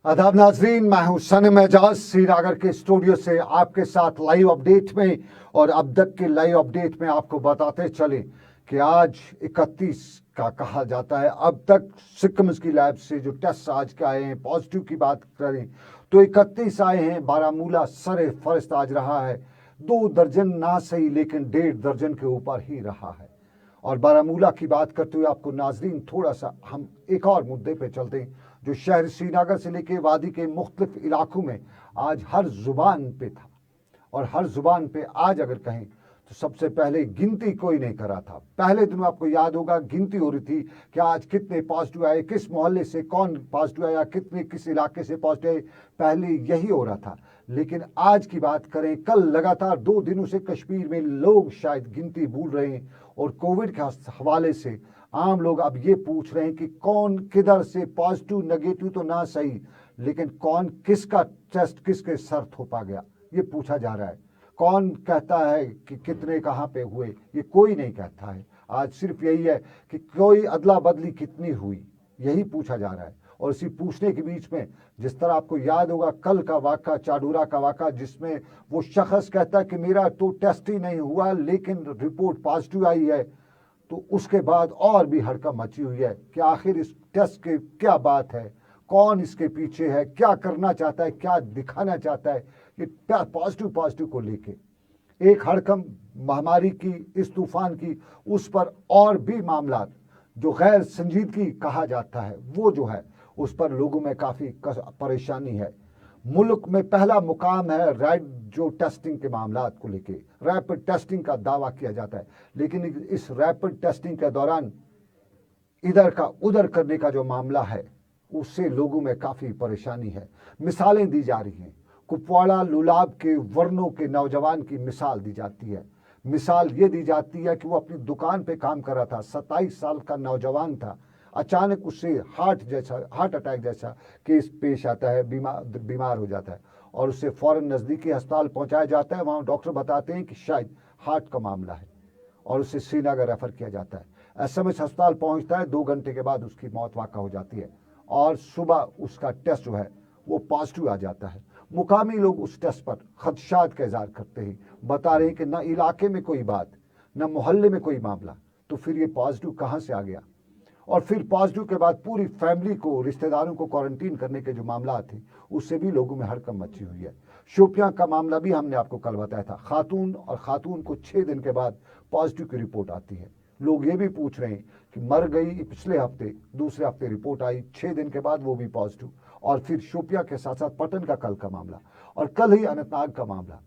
आदाब नाजरीन, मैं हूं सनम एजाज श्रीनगर के स्टूडियो से आपके साथ लाइव अपडेट में। और अब तक के लाइव अपडेट में आपको बताते चले कि आज 31 का कहा जाता है। अब तक सिक्किम्स की लैब से जो टेस्ट आज के आए हैं, पॉजिटिव की बात करें तो 31 आए हैं। बारामूला सरे फहरिस्त आज रहा है। 2 दर्जन ना सही लेकिन 1.5 दर्जन के ऊपर ही रहा है। और बारामूला की बात करते हुए आपको नाजरीन थोड़ा सा हम एक और मुद्दे पे चलते हैं जो शहर श्रीनगर से लेके वादी के मुख्तलिफ इलाकों में आज हर जुबान पे था। और हर जुबान पे आज अगर कहें तो सबसे पहले गिनती कोई नहीं करा था। पहले दिनों आपको याद होगा गिनती हो रही थी कि आज कितने पॉजिटिव आए, किस मोहल्ले से कौन पॉजिटिव आया, कितने किस इलाके से पॉजिटिव आए, पहले यही हो रहा था। लेकिन आज की बात करें, कल लगातार 2 दिनों से कश्मीर में लोग शायद गिनती भूल रहे हैं और कोविड के हवाले से आम लोग अब ये पूछ रहे हैं कि कौन किधर से पॉजिटिव नेगेटिव तो ना सही, लेकिन कौन किसका टेस्ट किसके सर थोपा गया ये पूछा जा रहा है। कौन कहता है कि कितने कहाँ पे हुए, ये कोई नहीं कहता है। आज सिर्फ यही है कि कोई अदला बदली कितनी हुई, यही पूछा जा रहा है। और इसी पूछने के बीच में जिस तरह आपको याद होगा कल का वाक़ा, चाडूरा का वाक़ा, जिसमें वो शख्स कहता है कि मेरा तो टेस्ट ही नहीं हुआ लेकिन रिपोर्ट पॉजिटिव आई है, तो उसके बाद और भी हड़कंप मची हुई है कि आखिर इस टेस्ट के क्या बात है, कौन इसके पीछे है, क्या करना चाहता है, क्या दिखाना चाहता है। ये पॉजिटिव को लेके एक हड़कंप महामारी की, इस तूफान की, उस पर और भी मामला जो गैर संजीदगी कहा जाता है वो जो है उस पर लोगों में काफ़ी परेशानी है। मुल्क में पहला मुकाम है जो टेस्टिंग के मामलात को लेके रैपिड टेस्टिंग का दावा किया जाता है, लेकिन इस रैपिड टेस्टिंग के दौरान इधर का उधर करने का जो मामला है उससे लोगों में काफ़ी परेशानी है। मिसालें दी जा रही हैं। कुपवाड़ा लुलाब के वर्नों के नौजवान की मिसाल दी जाती है। मिसाल ये दी जाती है कि वो अपनी दुकान पे काम कर रहा था, 27 साल का नौजवान था। अचानक उससे हार्ट अटैक जैसा केस पेश आता है, बीमार हो जाता है और उससे फौरन नज़दीकी अस्पताल पहुंचाया जाता है। वहाँ डॉक्टर बताते हैं कि शायद हार्ट का मामला है और उसे श्रीनगर रेफर किया जाता है। एसएमएस अस्पताल पहुंचता है, 2 घंटे के बाद उसकी मौत वाक़ा हो जाती है और सुबह उसका टेस्ट जो है वो पॉजिटिव आ जाता है। मुकामी लोग उस टेस्ट पर खदशात का इजहार करते हैं, बता रहे हैं कि न इलाके में कोई बात, न मोहल्ले में कोई मामला, तो फिर ये पॉजिटिव कहाँ से आ गया। और फिर पॉजिटिव के बाद पूरी फैमिली को, रिश्तेदारों को क्वारंटीन करने के जो मामला थे उससे भी लोगों में हड़कंप मची हुई है। शोपियां का मामला भी हमने आपको कल बताया था। खातून को 6 दिन के बाद पॉजिटिव की रिपोर्ट आती है। लोग ये भी पूछ रहे हैं कि मर गई पिछले हफ्ते, दूसरे हफ्ते रिपोर्ट आई, 6 दिन के बाद वो भी पॉजिटिव। और फिर शोपियां के साथ साथ पटन का कल का मामला और कल ही अनंतनाग का मामला।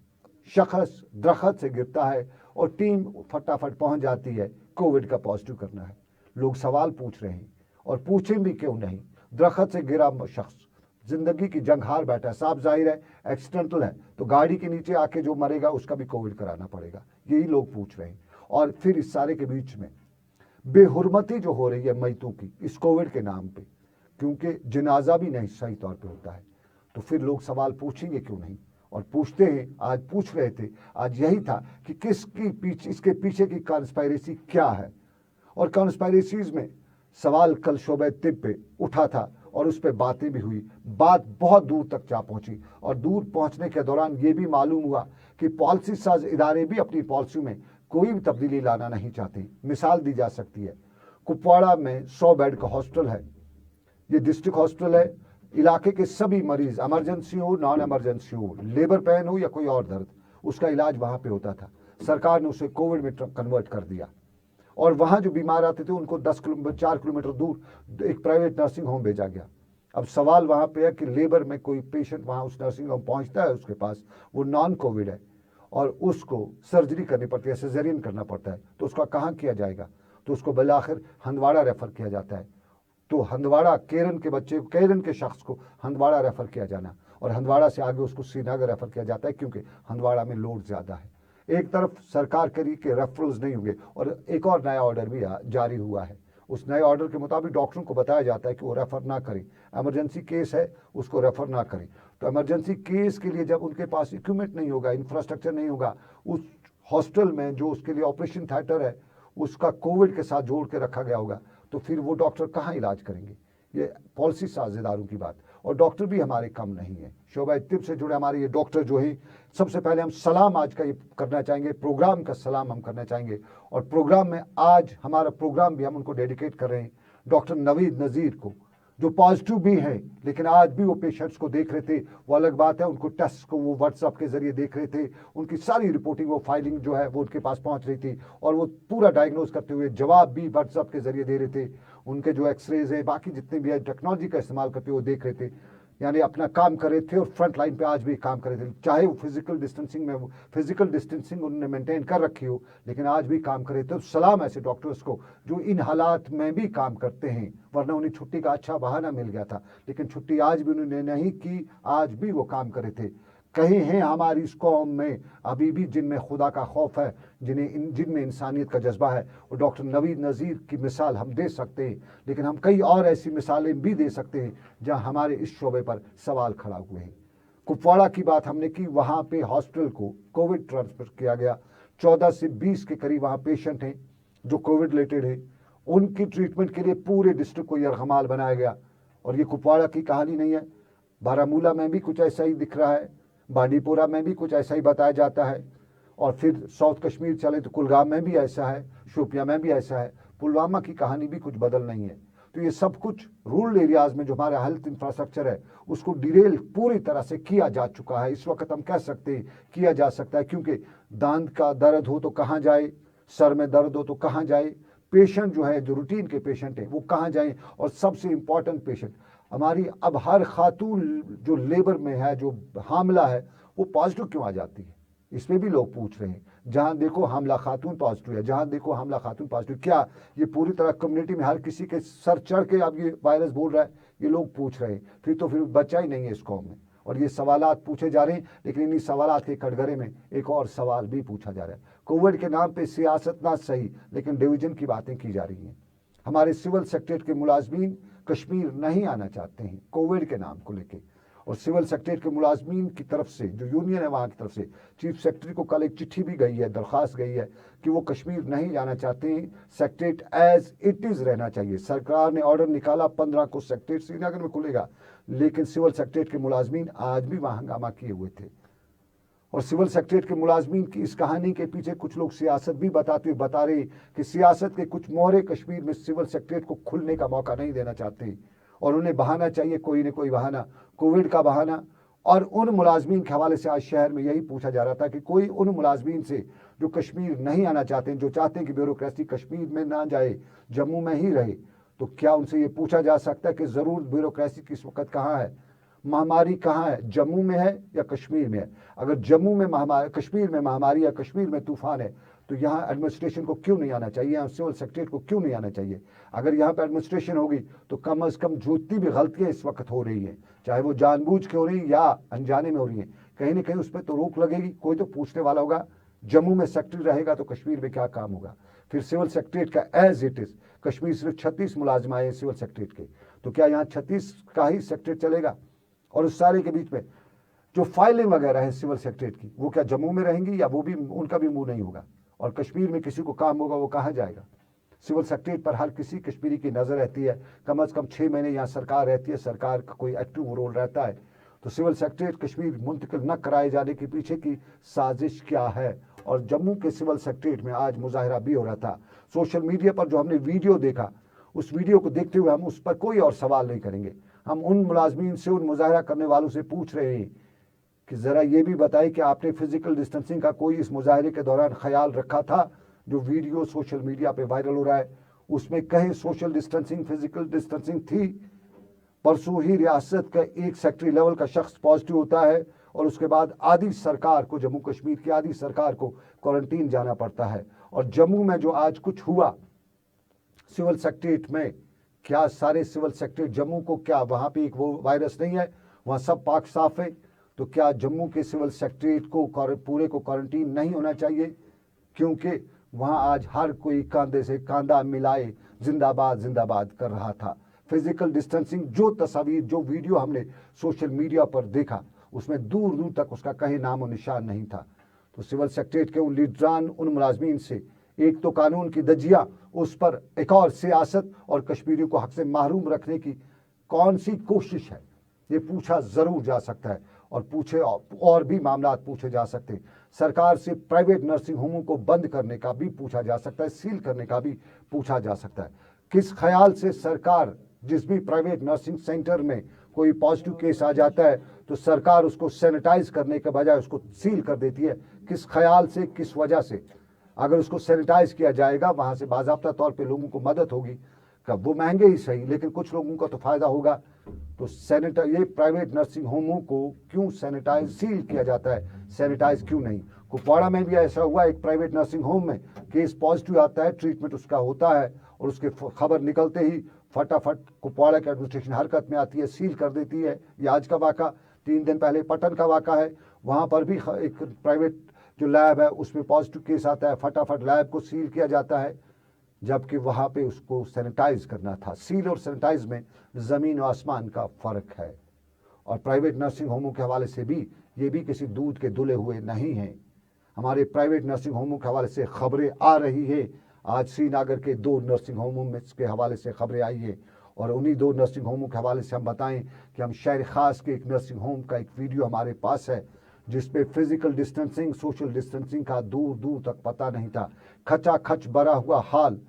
शख्स दरख्त से गिरता है और टीम फटाफट पहुंच जाती है, कोविड का पॉजिटिव करना है। लोग सवाल पूछ रहे हैं और पूछें भी क्यों नहीं। दरख्त से गिरा शख्स जिंदगी की जंग हार बैठा है, साफ जाहिर है एक्सीडेंटल है, तो गाड़ी के नीचे आके जो मरेगा उसका भी कोविड कराना पड़ेगा, यही लोग पूछ रहे हैं। और फिर इस सारे के बीच में बेहुरमती जो हो रही है मैतों की इस कोविड के नाम पे, क्योंकि जनाजा भी नहीं सही तौर पे होता है, तो फिर लोग सवाल पूछेंगे क्यों नहीं। और पूछते हैं, आज पूछ रहे थे, आज यही था कि इसके पीछे की कॉन्स्पायरेसी क्या है। और कॉन्स्पायरेसीज में सवाल कल शोबे तिब पे उठा था और उस पर बातें भी हुई। बात बहुत दूर तक जा पहुंची और दूर पहुंचने के दौरान ये भी मालूम हुआ कि पॉलिसी साज इदारे भी अपनी पॉलिसी में कोई भी तब्दीली लाना नहीं चाहते। मिसाल दी जा सकती है, कुपवाड़ा में 100 बेड का हॉस्पिटल है, ये डिस्ट्रिक्ट हॉस्पिटल है। इलाके के सभी मरीज, इमरजेंसी हो, नॉन इमरजेंसी हो, लेबर पेन हो या कोई और दर्द, उसका इलाज वहाँ पे होता था। सरकार ने उसे कोविड में कन्वर्ट कर दिया और वहाँ जो बीमार आते थे उनको 4 किलोमीटर दूर एक प्राइवेट नर्सिंग होम भेजा गया। अब सवाल वहाँ पे है कि लेबर में कोई पेशेंट वहाँ उस नर्सिंग होम पहुँचता है, उसके पास वो नॉन कोविड है और उसको सर्जरी करनी पड़ती है, सिजेरियन करना पड़ता है, तो उसका कहाँ किया जाएगा। तो उसको बिलाखिर हंदवाड़ा रेफर किया जाता है। तो हंदवाड़ा, केरन के शख्स को हंदवाड़ा रेफर किया जाना और हंदवाड़ा से आगे उसको श्रीनगर रेफर किया जाता है क्योंकि हंदवाड़ा में लोड ज़्यादा है। एक तरफ सरकार करी कि रेफरल्स नहीं हुए और एक और नया ऑर्डर भी जारी हुआ है। उस नए ऑर्डर के मुताबिक डॉक्टरों को बताया जाता है कि वो रेफर ना करें, इमरजेंसी केस है उसको रेफर ना करें। तो इमरजेंसी केस के लिए जब उनके पास इक्विपमेंट नहीं होगा, इंफ्रास्ट्रक्चर नहीं होगा, उस हॉस्पिटल में जो उसके लिए ऑपरेशन थिएटर है उसका कोविड के साथ जोड़ के रखा गया होगा, तो फिर वो डॉक्टर कहाँ इलाज करेंगे। ये पॉलिसी साझेदारों की बात। और डॉक्टर भी हमारे कम नहीं है। शोबा तिब से जुड़े हमारे ये डॉक्टर जो हैं, सबसे पहले हम सलाम आज का ये करना चाहेंगे, प्रोग्राम का सलाम हम करना चाहेंगे। और प्रोग्राम में आज हमारा प्रोग्राम भी हम उनको डेडिकेट कर रहे हैं, डॉक्टर नवीद नज़ीर को, जो पॉजिटिव भी है लेकिन आज भी वो पेशेंट्स को देख रहे थे। वो अलग बात है, उनको टेस्ट को वो व्हाट्सएप के जरिए देख रहे थे, उनकी सारी रिपोर्टिंग, वो फाइलिंग जो है वो उनके पास पहुंच रही थी, और वो पूरा डायग्नोज करते हुए जवाब भी व्हाट्सएप के जरिए दे रहे थे। उनके जो एक्सरेज है, बाकी जितने भी है टेक्नोलॉजी का इस्तेमाल करते हुए वो देख रहे थे, यानी अपना काम कर रहे थे और फ्रंट लाइन पे आज भी काम कर रहे थे। चाहे वो फिजिकल डिस्टेंसिंग उन्होंने मेंटेन कर रखी हो, लेकिन आज भी काम कर रहे थे। तो सलाम ऐसे डॉक्टर्स को जो इन हालात में भी काम करते हैं, वरना उन्हें छुट्टी का अच्छा बहाना मिल गया था, लेकिन छुट्टी आज भी उन्होंने नहीं की, आज भी वो काम कर रहे थे। कहीं हैं हमारी इस कौम में अभी भी जिनमें खुदा का खौफ है, जिनमें इंसानियत का जज्बा है, और डॉक्टर नवीद नज़ीर की मिसाल हम दे सकते हैं, लेकिन हम कई और ऐसी मिसालें भी दे सकते हैं जहां हमारे इस शोबे पर सवाल खड़ा हुए हैं। कुपवाड़ा की बात हमने की, वहां पे हॉस्पिटल को कोविड ट्रांसफर किया गया। 14 से 20 के करीब वहां पेशेंट हैं जो कोविड रिलेटेड है, उनकी ट्रीटमेंट के लिए पूरे डिस्ट्रिक्ट को यरगमाल बनाया गया। और ये कुपवाड़ा की कहानी नहीं है, बारामूला में भी कुछ ऐसा ही दिख रहा है, बांडीपोरा में भी कुछ ऐसा ही बताया जाता है, और फिर साउथ कश्मीर चले तो कुलगाम में भी ऐसा है, शोपिया में भी ऐसा है, पुलवामा की कहानी भी कुछ बदल नहीं है। तो ये सब कुछ रूरल एरियाज में जो हमारा हेल्थ इंफ्रास्ट्रक्चर है उसको डिरेल पूरी तरह से किया जा चुका है। इस वक्त हम कह सकते हैं किया जा सकता है, क्योंकि दांत का दर्द हो तो कहाँ जाए, सर में दर्द हो तो कहाँ जाए, पेशेंट जो है जो रूटीन के पेशेंट हैं वो कहाँ जाएं, और सबसे इम्पॉर्टेंट पेशेंट हमारी अब हर खातून जो लेबर में है, जो हामला है, वो पॉजिटिव क्यों आ जाती है, इस पे भी लोग पूछ रहे हैं। जहां देखो हामला खातून पॉजिटिव है, जहां देखो हामला खातून पॉजिटिव, क्या ये पूरी तरह कम्युनिटी में हर किसी के सर चढ़ के अब ये वायरस बोल रहा है, ये लोग पूछ रहे हैं। फिर बच्चा ही नहीं है इस कौम में, और ये सवालात पूछे जा रहे हैं। लेकिन इन्हीं सवालात के कटघरे में एक और सवाल भी पूछा जा रहा है। कोविड के नाम पे सियासत ना सही, लेकिन डिवीजन की बातें की जा रही हैं। हमारे सिविल सेक्रेटरी के मुलाजमीन कश्मीर नहीं आना चाहते हैं कोविड के नाम को लेके, और सिविल सेक्रेटरी के मुलाजमीन की तरफ से जो यूनियन है वहाँ की तरफ से चीफ सेक्रेटरी को कल एक चिट्ठी भी गई है, दरख्वास्त गई है कि वो कश्मीर नहीं जाना चाहते हैं, सेक्रेट एज इट इज़ रहना चाहिए। सरकार ने ऑर्डर निकाला 15 को सेक्रेट श्रीनगर में खुलेगा, लेकिन सिविल सेक्रेटरी के मुलाजमीन आज भी वहाँ हंगामा किए हुए थे। और सिविल सेक्रेटरी के मुलाजमीन की इस कहानी के पीछे कुछ लोग सियासत भी बताते हुए बता रहे कि सियासत के कुछ मोहरे कश्मीर में सिविल सेक्रेटरी को खुलने का मौका नहीं देना चाहते, और उन्हें बहाना चाहिए, कोई न कोई बहाना, कोविड का बहाना। और उन मुलाजमीन के हवाले से आज शहर में यही पूछा जा रहा था कि कोई उन मुलाजमीन से जो कश्मीर नहीं आना चाहते, जो चाहते हैं कि ब्यूरोक्रेसी कश्मीर में ना जाए, जम्मू में ही रहे, तो क्या उनसे ये पूछा जा सकता है कि ज़रूर ब्यूरोक्रेसी किस वक्त कहाँ है, महामारी कहाँ है, जम्मू में है या कश्मीर में है? अगर जम्मू में महामारी, कश्मीर में महामारी या कश्मीर में तूफान है, तो यहाँ एडमिनिस्ट्रेशन को क्यों नहीं आना चाहिए, यहाँ सिविल सेक्रेटरी को क्यों नहीं आना चाहिए? अगर यहाँ पर एडमिनिस्ट्रेशन होगी तो कम अज़ कम जितनी भी गलतियाँ इस वक्त हो रही हैं, चाहे वो जानबूझ के हो रही हैं या अनजाने में हो रही हैं, कहीं ना कहीं उस पर तो रोक लगेगी, कोई तो पूछने वाला होगा। जम्मू में सेक्रेटरी रहेगा तो कश्मीर में क्या काम होगा? फिर सिविल सेक्रेटरी का एज इट इज़, कश्मीर सिर्फ 36 मुलाजिम आए हैं सिविल सेक्रेटरी के, तो क्या यहाँ 36 का ही सेक्रेटरी चलेगा? और उस सारे के बीच में जो फाइलिंग वगैरह है सिविल सेक्रेटरी की, वो क्या जम्मू में रहेंगी, या वो भी उनका भी मुंह नहीं होगा? और कश्मीर में किसी को काम होगा वो कहाँ जाएगा? सिविल सेक्रेटरी पर हर किसी कश्मीरी की नज़र रहती है, कम से कम 6 महीने यहाँ सरकार रहती है, सरकार का कोई एक्टिव रोल रहता है। तो सिविल सेक्रेटरी कश्मीर मुंतकिल न कराए जाने के पीछे की साजिश क्या है? और जम्मू के सिविल सेक्रेटरी में आज मुजाहरा भी हो रहा था। सोशल मीडिया पर जो हमने वीडियो देखा, उस वीडियो को देखते हुए हम उस पर कोई और सवाल नहीं करेंगे। हम उन मुलाजमीन से, उन मुजाहरा करने वालों से पूछ रहे हैं कि ज़रा ये भी बताइए कि आपने फिजिकल डिस्टेंसिंग का कोई इस मुजाहरे के दौरान ख्याल रखा था? जो वीडियो सोशल मीडिया पे वायरल हो रहा है उसमें कहीं सोशल डिस्टेंसिंग, फिजिकल डिस्टेंसिंग थी? परसों ही रियासत का एक सेक्रेटरी लेवल का शख्स पॉजिटिव होता है और उसके बाद आधी सरकार को, जम्मू कश्मीर की आधी सरकार को क्वारंटीन जाना पड़ता है। और जम्मू में जो आज कुछ हुआ सिविल सेक्रेटरी में, क्या सारे सिविल सेक्रेटरी जम्मू को, क्या वहाँ पे एक वो वायरस नहीं है, वहाँ सब पाक साफ है? तो क्या जम्मू के सिविल सेक्रेटरी को पूरे को क्वारंटीन नहीं होना चाहिए? क्योंकि वहाँ आज हर कोई कांधे से कांधा मिलाए जिंदाबाद जिंदाबाद कर रहा था। फिजिकल डिस्टेंसिंग जो तस्वीर, जो वीडियो हमने सोशल मीडिया पर देखा, उसमें दूर दूर तक उसका कहीं नामो निशान नहीं था। तो सिविल सेक्रेटरी के उन लीडरान, उन मुलाजमीन से एक तो कानून की दजिया, उस पर एक और सियासत और कश्मीरियों को हक से महरूम रखने की कौन सी कोशिश है? ये पूछा ज़रूर जा सकता है और और भी मामला पूछे जा सकते हैं। सरकार से प्राइवेट नर्सिंग होमों को बंद करने का भी पूछा जा सकता है, सील करने का भी पूछा जा सकता है। किस ख्याल से सरकार जिस भी प्राइवेट नर्सिंग सेंटर में कोई पॉजिटिव केस आ जाता है तो सरकार उसको सैनिटाइज करने के बजाय उसको सील कर देती है? किस ख्याल से, किस वजह से? अगर उसको सैनिटाइज किया जाएगा, वहां से बाज़ाब्ता तौर पे लोगों को मदद होगी, कब वो महंगे ही सही लेकिन कुछ लोगों को तो फायदा होगा। तो ये प्राइवेट नर्सिंग होमों को क्यों सैनिटाइज, सील किया जाता है, सैनिटाइज क्यों नहीं? कुपवाड़ा में भी ऐसा हुआ, एक प्राइवेट नर्सिंग होम में केस पॉजिटिव आता है, ट्रीटमेंट उसका होता है और उसके खबर निकलते ही फटाफट कुपवाड़ा की एडमिनिस्ट्रेशन हरकत में आती है, सील कर देती है। ये आज का वाक़ा, 3 दिन पहले पटन का वाक़ा है, वहाँ पर भी एक प्राइवेट जो लैब है उसमें पॉजिटिव केस आता है, फटाफट लैब को सील किया जाता है, जबकि वहाँ पे उसको सैनिटाइज करना था। सील और सैनिटाइज में ज़मीन और आसमान का फ़र्क है। और प्राइवेट नर्सिंग होमों के हवाले से भी ये भी किसी दूध के धुले हुए नहीं हैं। हमारे प्राइवेट नर्सिंग होमों के हवाले से खबरें आ रही है। आज श्रीनगर के 2 नर्सिंग होमों में के हवाले से खबरें आई है और उन्हीं 2 नर्सिंग होमों के हवाले से हम बताएं कि हम शहर ख़ास के एक नर्सिंग होम का एक वीडियो हमारे पास है जिसपे फिजिकल डिस्टेंसिंग, सोशल डिस्टेंसिंग का दूर दूर तक पता नहीं था। खचाखच भरा हुआ हाल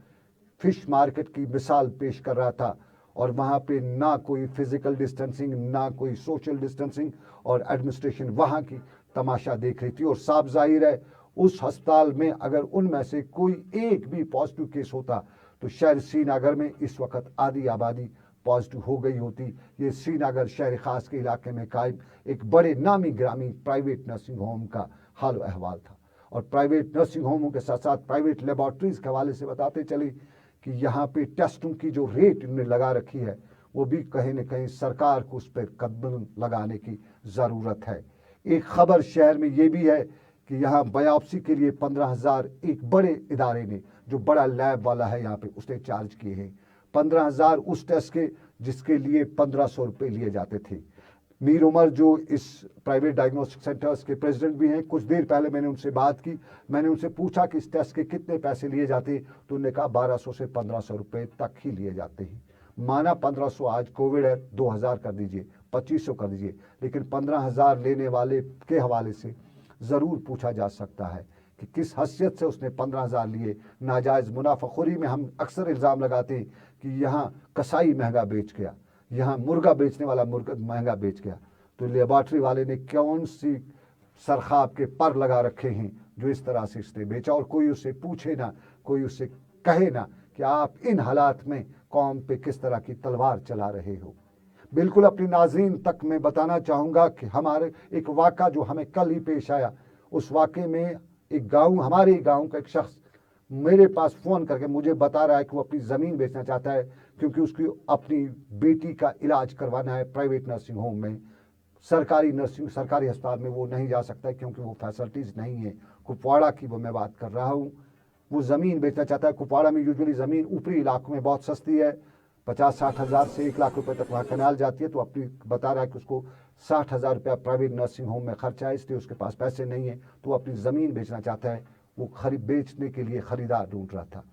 फिश मार्केट की मिसाल पेश कर रहा था और वहाँ पे ना कोई फिजिकल डिस्टेंसिंग, ना कोई सोशल डिस्टेंसिंग और एडमिनिस्ट्रेशन वहाँ की तमाशा देख रही थी। और साफ जाहिर है उस अस्पताल में अगर उनमें से कोई एक भी पॉजिटिव केस होता तो शहर श्रीनगर में इस वक्त आधी आबादी पॉजिटिव हो गई होती। ये श्रीनगर शहर ख़ास के इलाके में कायम एक बड़े नामी ग्रामी प्राइवेट नर्सिंग होम का हाल अहवाल था। और प्राइवेट नर्सिंग होमों के साथ साथ प्राइवेट लेबॉर्ट्रीज के हवाले से बताते चले कि यहाँ पे टेस्टों की जो रेट इन्होंने लगा रखी है वो भी कहीं न कहीं सरकार को उस पर कदम लगाने की ज़रूरत है। एक खबर शहर में ये भी है कि यहाँ बायोप्सी के लिए 15,000 एक बड़े इदारे ने, जो बड़ा लैब वाला है यहाँ पे, उसने चार्ज किए हैं 15,000 उस टेस्ट के जिसके लिए 1,500 रुपये लिए जाते थे। मीर उमर जो इस प्राइवेट डायग्नोस्टिक सेंटर्स के प्रेसिडेंट भी हैं, कुछ देर पहले मैंने उनसे बात की, मैंने उनसे पूछा कि इस टेस्ट के कितने पैसे लिए जाते, तो उन्होंने कहा 1200 से 1,500 रुपये तक ही लिए जाते हैं। माना 1,500 आज कोविड है, 2,000 कर दीजिए, 2,500 कर दीजिए, लेकिन 15,000 लेने वाले के हवाले से ज़रूर पूछा जा सकता है कि किस हैसियत से उसने 15,000 लिए। नाजायज़ मुनाफाखोरी में हम अक्सर इल्ज़ाम लगाते हैं कि यहाँ कसाई महंगा बेच गया, यहाँ मुर्गा बेचने वाला मुर्गा महंगा बेच गया, तो लेबॉर्ट्री वाले ने कौन सी सरखाब के पर लगा रखे हैं जो इस तरह से इसने बेचा। और कोई उससे पूछे ना, कोई उससे कहे ना कि आप इन हालात में कौम पे किस तरह की तलवार चला रहे हो। बिल्कुल अपनी नाज़रीन तक मैं बताना चाहूँगा कि हमारे एक वाक़ा जो हमें कल ही पेश आया, उस वाक़े में एक गाँव, हमारे गाँव का एक शख्स मेरे पास फ़ोन करके मुझे बता रहा है कि वो अपनी ज़मीन बेचना चाहता है क्योंकि उसकी अपनी बेटी का इलाज करवाना है प्राइवेट नर्सिंग होम में। सरकारी अस्पताल में वो नहीं जा सकता क्योंकि वो फैसिलिटीज़ नहीं है। कुपवाड़ा की वो मैं बात कर रहा हूँ, वो ज़मीन बेचना चाहता है। कुपवाड़ा में यूजुअली ज़मीन ऊपरी इलाकों में बहुत सस्ती है, 50-60 हज़ार से 1 लाख रुपए तक वहाँ कनाल जाती है। तो अपनी बता रहा है कि उसको 60,000 रुपया प्राइवेट नर्सिंग होम में खर्चा है, इसलिए उसके पास पैसे नहीं है, तो वो अपनी ज़मीन बेचना चाहता है। वो बेचने के लिए ख़रीदार ढूंढ रहा था।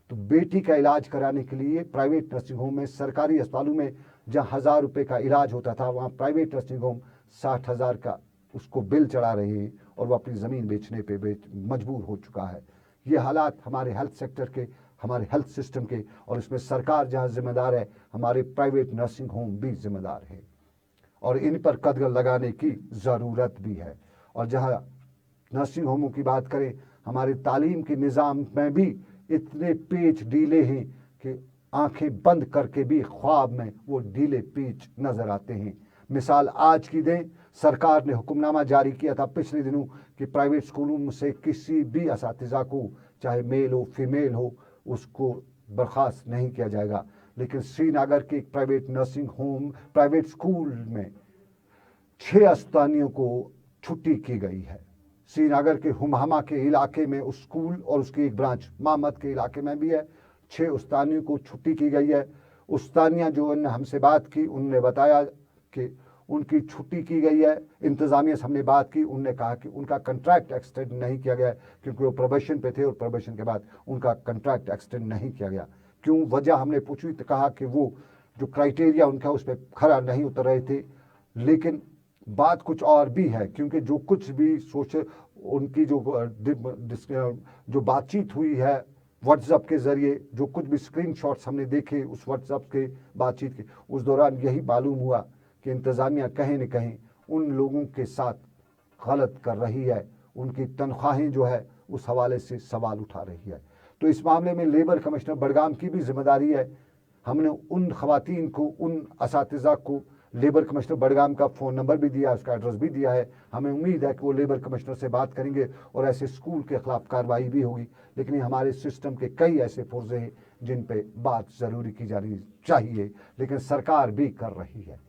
तो बेटी का इलाज कराने के लिए प्राइवेट नर्सिंग होम में, सरकारी अस्पतालों में जहाँ 1,000 रुपये का इलाज होता था, वहाँ प्राइवेट नर्सिंग होम 60,000 का उसको बिल चढ़ा रहे हैं और वो अपनी ज़मीन बेचने पे मजबूर हो चुका है। ये हालात हमारे हेल्थ सेक्टर के, हमारे हेल्थ सिस्टम के, और इसमें सरकार जहाँ जिम्मेदार है, हमारे प्राइवेट नर्सिंग होम भी जिम्मेदार है और इन पर कदम लगाने की ज़रूरत भी है। और जहाँ नर्सिंग होमों की बात करें, हमारे तालीम के निज़ाम में भी इतने पेच ढीले हैं कि आंखें बंद करके भी ख्वाब में वो ढीले पेच नज़र आते हैं। मिसाल आज की दें, सरकार ने हुक्मनामा जारी किया था पिछले दिनों कि प्राइवेट स्कूलों से किसी भी असातिज़ा को, चाहे मेल हो फीमेल हो, उसको बर्खास्त नहीं किया जाएगा। लेकिन श्रीनगर के एक private nursing home, private school में 6 अस्पतालियों को छुट्टी की गई है। श्रीनगर के हुमहमा के इलाके में उस स्कूल और उसकी एक ब्रांच मामद के इलाके में भी है, 6 उस्तानियों को छुट्टी की गई है। उस्तानियाँ जो उन्होंने हमसे बात की, उन्होंने बताया कि उनकी छुट्टी की गई है। इंतज़ामिया से हमने बात की, उनने कहा कि उनका कंट्रैक्ट एक्सटेंड नहीं किया गया क्योंकि वो प्रोबेशन पे थे और प्रोबेशन के बाद उनका कंट्रैक्ट एक्सटेंड नहीं किया गया। क्यों, वजह हमने पूछी तो कहा कि वो जो क्राइटेरिया उनका उस पर खरा नहीं उतर रहे थे। लेकिन बात कुछ और भी है, क्योंकि जो कुछ भी सोच उनकी जो बातचीत हुई है व्हाट्सएप के जरिए, जो कुछ भी स्क्रीनशॉट्स हमने देखे उस व्हाट्सएप के बातचीत के, उस दौरान यही मालूम हुआ कि इंतज़ामिया कहीं न कहीं उन लोगों के साथ गलत कर रही है, उनकी तनख्वाहें जो है उस हवाले से सवाल उठा रही है। तो इस मामले में लेबर कमिश्नर बडगाम की भी जिम्मेदारी है। हमने उन खवातीन को, उन असातिज़ा को लेबर कमिश्नर बडगाम का फ़ोन नंबर भी दिया, उसका एड्रेस भी दिया है। हमें उम्मीद है कि वो लेबर कमिश्नर से बात करेंगे और ऐसे स्कूल के खिलाफ कार्रवाई भी होगी। लेकिन हमारे सिस्टम के कई ऐसे पुर्जे हैं जिन पे बात ज़रूरी की जानी चाहिए, लेकिन सरकार भी कर रही है।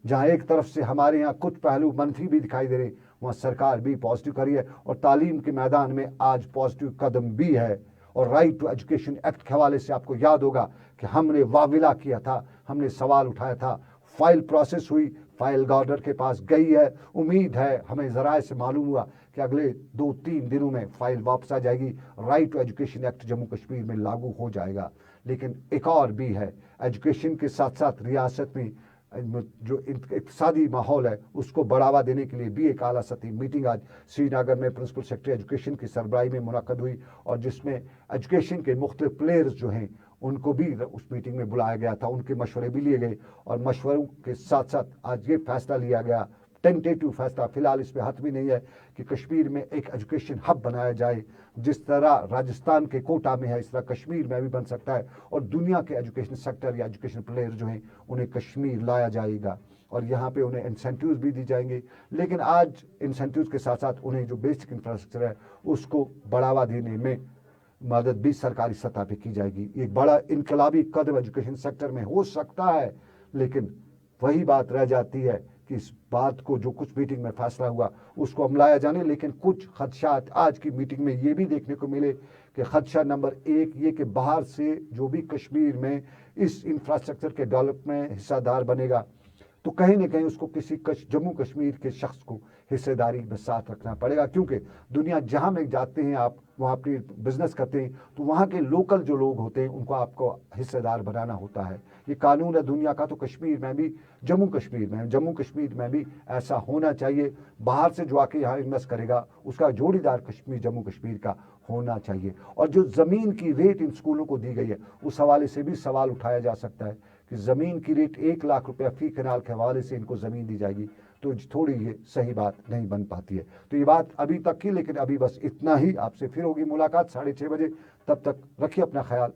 जहाँ एक तरफ से हमारे यहाँ कुछ पहलू मंफी भी दिखाई दे रहे, वहाँ सरकार भी पॉजिटिव कर रही है और तालीम के मैदान में आज पॉजिटिव कदम भी है। और राइट टू एजुकेशन एक्ट के हवाले से आपको याद होगा कि हमने वाविला किया था, हमने सवाल उठाया था, फाइल प्रोसेस हुई, फाइल गवर्नर के पास गई है। उम्मीद है, हमें ज़राए से मालूम हुआ कि अगले 2-3 दिनों में फाइल वापस आ जाएगी, right to education act Jammu Kashmir में लागू हो जाएगा। लेकिन एक और भी है, एजुकेशन के साथ साथ रियासत में जो इक़्तिसादी माहौल है उसको बढ़ावा देने के लिए भी एक आला सतही मीटिंग आज श्रीनगर में प्रिंसिपल सेक्रेटरी एजुकेशन की सरबराही में मुनक़द हुई, और जिसमें एजुकेशन के मुख्तलिफ प्लेयर्स जो हैं उनको भी उस मीटिंग में बुलाया गया था, उनके मशवरे भी लिए गए। और मशवरों के साथ साथ आज ये फैसला लिया गया, टेंटेटिव फैसला, फिलहाल इस पर हाथ भी नहीं है, कि कश्मीर में एक एजुकेशन हब बनाया जाए। जिस तरह राजस्थान के कोटा में है, इस तरह कश्मीर में भी बन सकता है, और दुनिया के एजुकेशन सेक्टर या एजुकेशन प्लेयर जो हैं उन्हें कश्मीर लाया जाएगा और यहाँ पे उन्हें इंसेंटिव्स भी दी जाएंगे। लेकिन आज इंसेंटिव्स के साथ साथ उन्हें जो बेसिक इंफ्रास्ट्रक्चर है उसको बढ़ावा देने में मदद भी सरकारी सतह पे की जाएगी। एक बड़ा इनकलाबी कदम एजुकेशन सेक्टर में हो सकता है, लेकिन वही बात रह जाती है कि इस बात को, जो कुछ मीटिंग में फैसला हुआ उसको अमलाया जाने। लेकिन कुछ खदशात आज की मीटिंग में ये भी देखने को मिले कि खदशा नंबर 1 ये कि बाहर से जो भी कश्मीर में इस इंफ्रास्ट्रक्चर के डेवलपमेंट में हिस्सादार बनेगा तो कहीं ना कहीं उसको किसी जम्मू कश्मीर के शख्स को हिस्सेदारी में साथ रखना पड़ेगा, क्योंकि दुनिया जहाँ में जाते हैं आप, वहाँ अपनी बिजनेस करते हैं, तो वहाँ के लोकल जो लोग होते हैं उनको आपको हिस्सेदार बनाना होता है। ये कानून है दुनिया का, तो कश्मीर में भी, जम्मू कश्मीर में भी ऐसा होना चाहिए। बाहर से जो आके यहाँ इन्वेस्ट करेगा उसका जोड़ीदार जम्मू कश्मीर का होना चाहिए। और जो ज़मीन की रेट इन स्कूलों को दी गई है उस हवाले से भी सवाल उठाया जा सकता है कि ज़मीन की रेट 1 लाख रुपया फी कनाल के हवाले से इनको ज़मीन दी जाएगी, तो थोड़ी ये सही बात नहीं बन पाती है। तो ये बात अभी तक की, लेकिन अभी बस इतना ही। आपसे फिर होगी मुलाकात 6:30 बजे, तब तक रखिए अपना ख्याल।